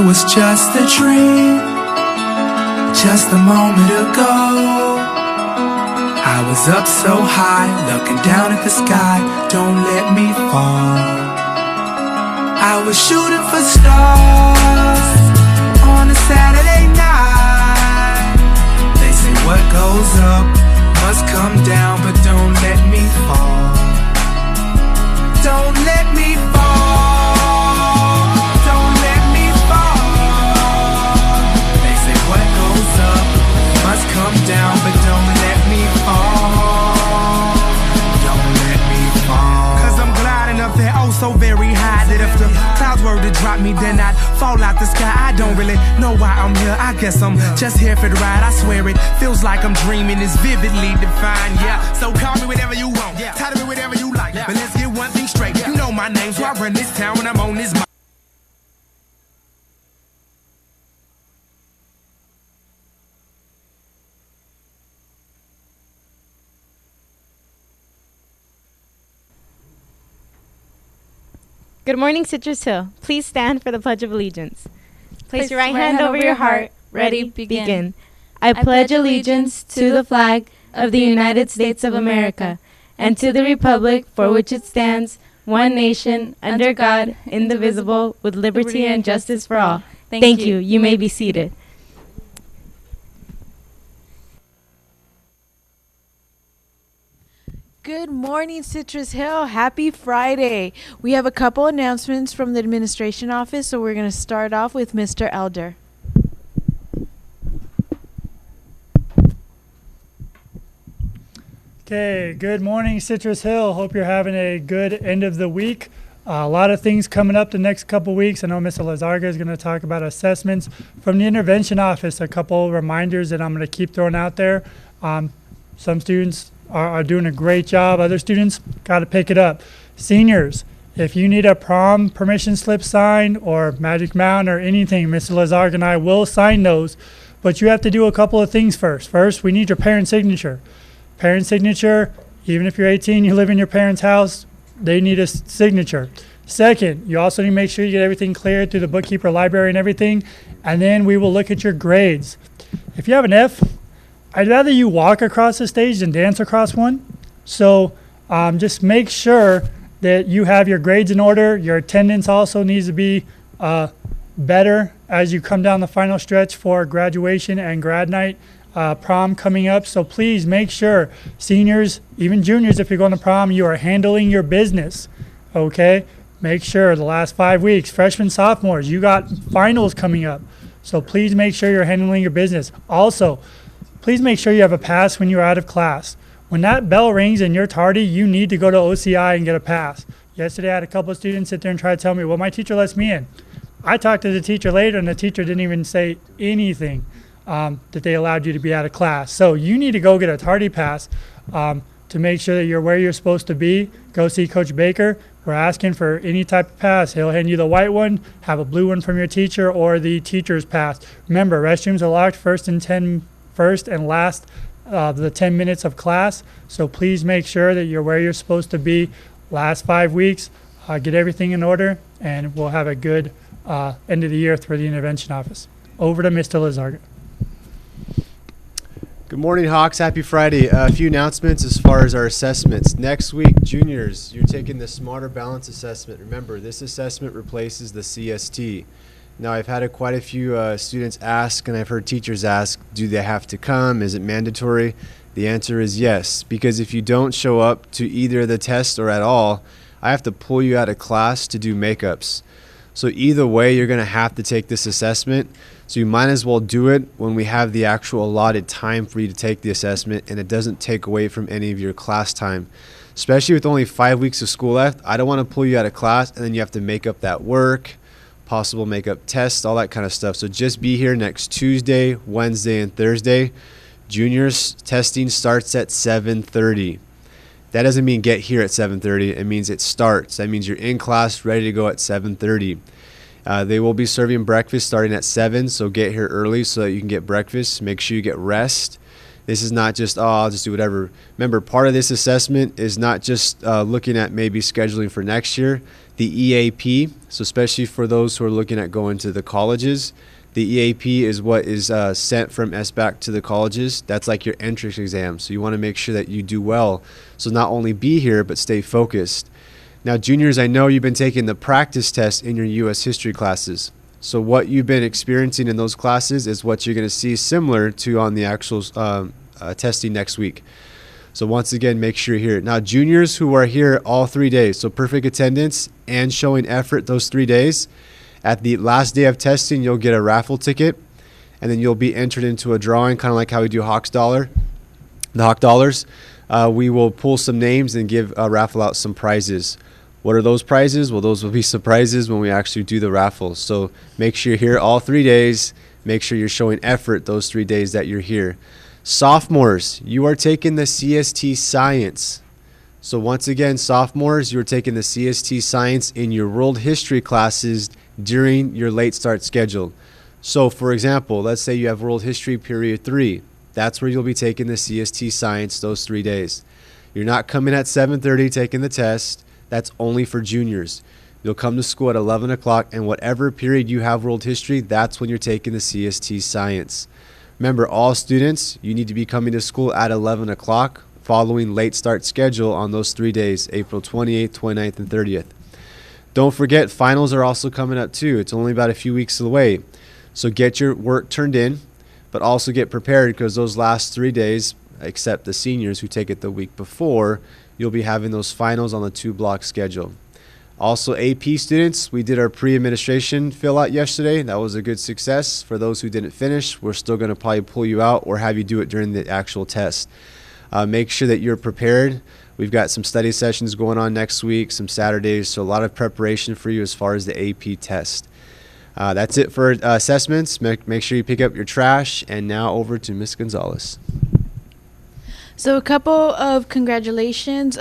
was just a dream, just a moment ago. I was up so high, looking down at the sky. Don't let me fall. I was shooting for stars on a Saturday night. They say what goes up must come down, but don't let me fall. Don't let me fall. Don't let me fall. They say what goes up must come down, but don't let me fall. Don't let me fall. Cause I'm gliding up there oh so very high, that if the clouds were to drop me, then I'd fall out the sky. I don't really know why I'm here. I guess I'm just here for the ride. I swear it feels like I'm dreaming. It's vividly defined. Yeah, so call me whatever you want. Title me whatever you like. But let's get one thing straight. You know my name, so I run this town when I'm on this mic. Good morning, Citrus Hill. Please stand for the Pledge of Allegiance. Place your right hand over your heart. Ready, begin. I pledge allegiance to the flag of the United States of America and to the republic for which it stands, one nation, under God, indivisible, with liberty and justice for all. Thank you. You may be seated. Good morning, Citrus Hill. Happy Friday. We have a couple announcements from the administration office, so we're going to start off with Mr. Elder. Okay, good morning, Citrus Hill. Hope you're having a good end of the week. A lot of things coming up the next couple weeks. I know Mr. Lazarga is going to talk about assessments from the intervention office. A couple reminders that I'm going to keep throwing out there. Some students are doing a great job. Other students got to pick it up. Seniors, if you need a prom permission slip signed or Magic Mountain or anything, Mr. Lazarga and I will sign those. But you have to do a couple of things first. First, we need your parent signature. Parent signature, even if you're 18, you live in your parents' house, they need a signature. Second, you also need to make sure you get everything cleared through the bookkeeper, library, and everything. And then we will look at your grades. If you have an F, I'd rather you walk across the stage than dance across one. So just make sure that you have your grades in order. Your attendance also needs to be better as you come down the final stretch for graduation and grad night. Prom coming up, so please make sure seniors, even juniors, if you're going to prom, you are handling your business. Okay, make sure the last 5 weeks, freshmen, sophomores, you got finals coming up, so please make sure you're handling your business. Also, please make sure you have a pass when you're out of class. When that bell rings and you're tardy, you need to go to OCI and get a pass. Yesterday I had a couple of students sit there and try to tell me, well, my teacher lets me in. I talked to the teacher later and the teacher didn't even say anything that they allowed you to be out of class. So you need to go get a tardy pass to make sure that you're where you're supposed to be. Go see Coach Baker. We're asking for any type of pass. He'll hand you the white one, have a blue one from your teacher, or the teacher's pass. Remember, restrooms are locked first and last the 10 minutes of class. So please make sure that you're where you're supposed to be last 5 weeks. Get everything in order, and we'll have a good end of the year through the intervention office. Over to Mr. Lazarga. Good morning, Hawks. Happy Friday. A few announcements as far as our assessments. Next week, juniors, you're taking the Smarter Balance Assessment. Remember, this assessment replaces the CST. Now, I've had quite a few students ask, and I've heard teachers ask, do they have to come? Is it mandatory? The answer is yes, because if you don't show up to either the test or at all, I have to pull you out of class to do makeups. So either way, you're going to have to take this assessment. So you might as well do it when we have the actual allotted time for you to take the assessment, and it doesn't take away from any of your class time. Especially with only 5 weeks of school left, I don't want to pull you out of class and then you have to make up that work, possible makeup tests, all that kind of stuff. So just be here next Tuesday, Wednesday, and Thursday. Juniors testing starts at 7:30. That doesn't mean get here at 7:30. It means it starts. That means you're in class, ready to go at 7:30. They will be serving breakfast starting at 7, so get here early so that you can get breakfast. Make sure you get rest. This is not just, I'll just do whatever. Remember, part of this assessment is not just looking at maybe scheduling for next year. The EAP, so especially for those who are looking at going to the colleges, the EAP is what is sent from SBAC to the colleges. That's like your entrance exam. So you want to make sure that you do well. So not only be here, but stay focused. Now, juniors, I know you've been taking the practice test in your U.S. history classes. So what you've been experiencing in those classes is what you're going to see similar to on the actual testing next week. So once again, make sure you're here. Now, juniors who are here all 3 days, so perfect attendance and showing effort those 3 days, at the last day of testing, you'll get a raffle ticket, and then you'll be entered into a drawing, kind of like how we do the Hawk Dollars. We will pull some names and raffle out some prizes. What are those prizes? Well, those will be surprises when we actually do the raffle. So make sure you're here all 3 days. Make sure you're showing effort those 3 days that you're here. Sophomores, you are taking the CST Science. So once again, sophomores, you're taking the CST Science in your world history classes during your late start schedule. So for example, let's say you have world history period 3. That's where you'll be taking the CST Science those 3 days. You're not coming at 7:30 taking the test. That's only for juniors. You'll come to school at 11 o'clock, and whatever period you have world history, that's when you're taking the CST Science. Remember, all students, you need to be coming to school at 11 o'clock following late start schedule on those 3 days, April 28th, 29th, and 30th. Don't forget, finals are also coming up too. It's only about a few weeks away. So get your work turned in, but also get prepared, because those last 3 days, except the seniors who take it the week before, you'll be having those finals on the 2-block schedule. Also, AP students, we did our pre-administration fill out yesterday. That was a good success. For those who didn't finish, we're still going to probably pull you out or have you do it during the actual test. Make sure that you're prepared. We've got some study sessions going on next week, some Saturdays, so a lot of preparation for you as far as the AP test. That's it for assessments. Make sure you pick up your trash. And now over to Ms. Gonzalez. So a couple of congratulations.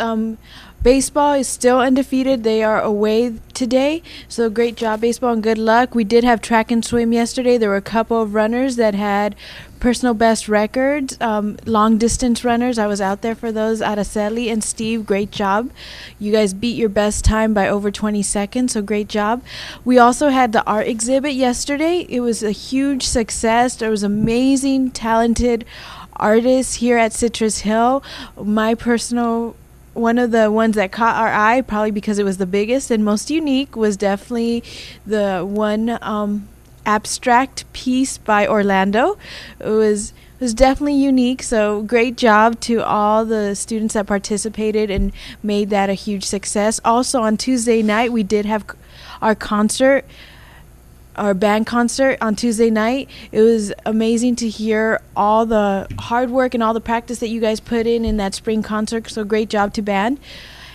Baseball is still undefeated. They are away today. So great job, baseball, and good luck. We did have track and swim yesterday. There were a couple of runners that had personal best records, long distance runners. I was out there for those. Araceli and Steve, great job. You guys beat your best time by over 20 seconds, so great job. We also had the art exhibit yesterday. It was a huge success. There was amazing, talented artists here at Citrus Hill. One of the ones that caught our eye, probably because it was the biggest and most unique, was definitely the one abstract piece by Orlando. It was definitely unique, so great job to all the students that participated and made that a huge success. Also on Tuesday night, we did have our band concert on Tuesday night. It was amazing to hear all the hard work and all the practice that you guys put in that spring concert, so great job to band.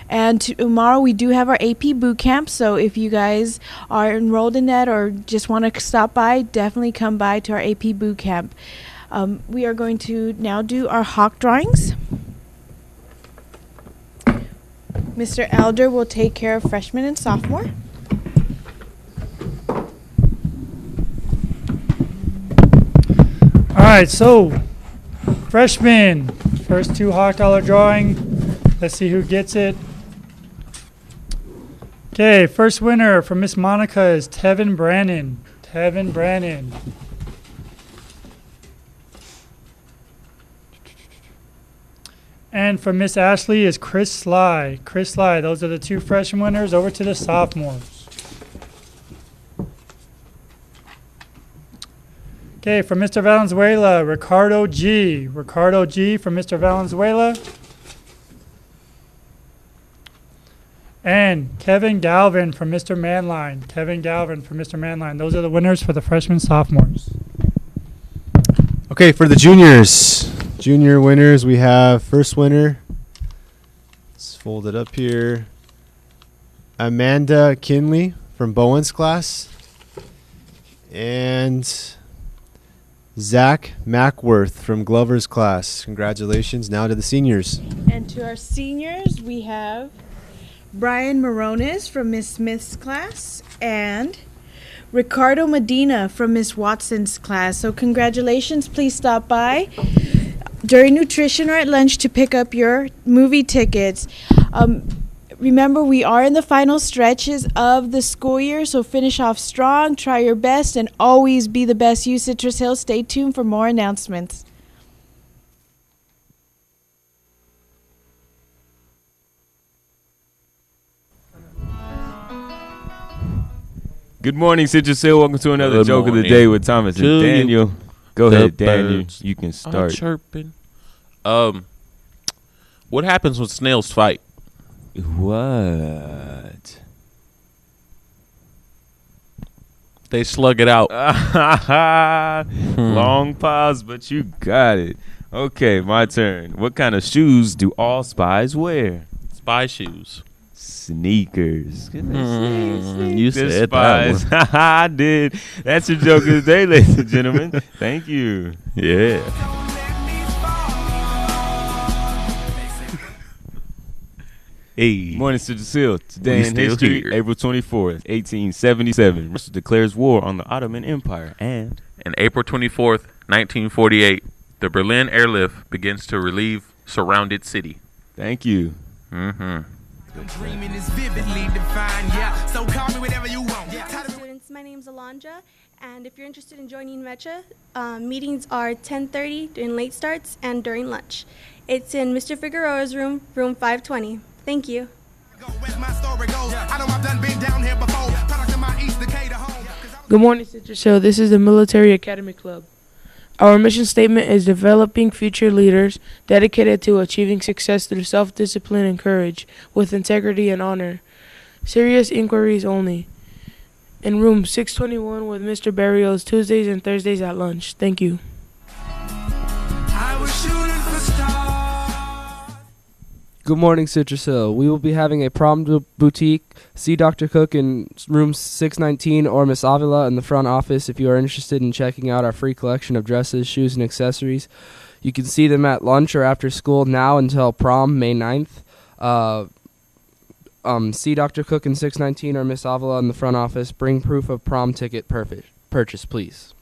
And tomorrow we do have our AP boot camp, so if you guys are enrolled in that or just want to stop by, definitely come by to our AP boot camp. We are going to now do our Hawk drawings. Mr. Elder will take care of freshman and sophomore. All right, so freshmen, first 2 Hawk Dollar drawing. Let's see who gets it. Okay, first winner from Miss Monica is Tevin Brannon. Tevin Brannon. And from Miss Ashley is Chris Sly. Chris Sly, those are the 2 freshman winners. Over to the sophomores. Okay, from Mr. Valenzuela, Ricardo G. Ricardo G from Mr. Valenzuela. And Kevin Galvin from Mr. Manline. Kevin Galvin from Mr. Manline. Those are the winners for the freshmen, sophomores. Okay, for the juniors. Junior winners, we have first winner. Let's fold it up here. Amanda Kinley from Bowen's class. And Zach Mackworth from Glover's class. Congratulations. Now to the seniors. And to our seniors, we have Brian Morones from Miss Smith's class and Ricardo Medina from Miss Watson's class. So congratulations. Please stop by. during nutrition or at lunch to pick up your movie tickets. Remember, we are in the final stretches of the school year, so finish off strong, try your best, and always be the best you, Citrus Hill. Stay tuned for more announcements. Good morning, Citrus Hill. Welcome to another Joke of the Day with Thomas and Daniel. Go ahead, Daniel. You can start. Chirping. What happens when snails fight? What? They slug it out. Long pause, but you got it. Okay, my turn. What kind of shoes do all spies wear? Spy shoes. Sneakers. You said spies. that one. I did. That's your Joke of the Day, ladies and gentlemen. Thank you. Yeah. Hey. Morning, Citrus Hill. Today We in still history, here. April 24th, 1877. Russia declares war on the Ottoman Empire. And On April 24th, 1948, the Berlin airlift begins to relieve surrounded city. thank you. Dreaming is vividly defined, yeah. So call me whatever you want. Students, my name's Alondra, and if you're interested in joining MECHA, meetings are 10:30 during late starts and during lunch. It's in Mr. Figueroa's room, room 520. Thank you. Good morning, Citrus Hill. This is the Military Academy Club. Our mission statement is developing future leaders dedicated to achieving success through self-discipline and courage, with integrity and honor. Serious inquiries only. In room 621 with Mr. Barrios, Tuesdays and Thursdays at lunch. Thank you. I was shooting for stars. Good morning, Citrus Hill. We will be having a prom boutique. See Dr. Cook in room 619 or Miss Avila in the front office if you are interested in checking out our free collection of dresses, shoes, and accessories. You can see them at lunch or after school now until prom, May 9th. See Dr. Cook in 619 or Miss Avila in the front office. Bring proof of prom ticket purchase, please.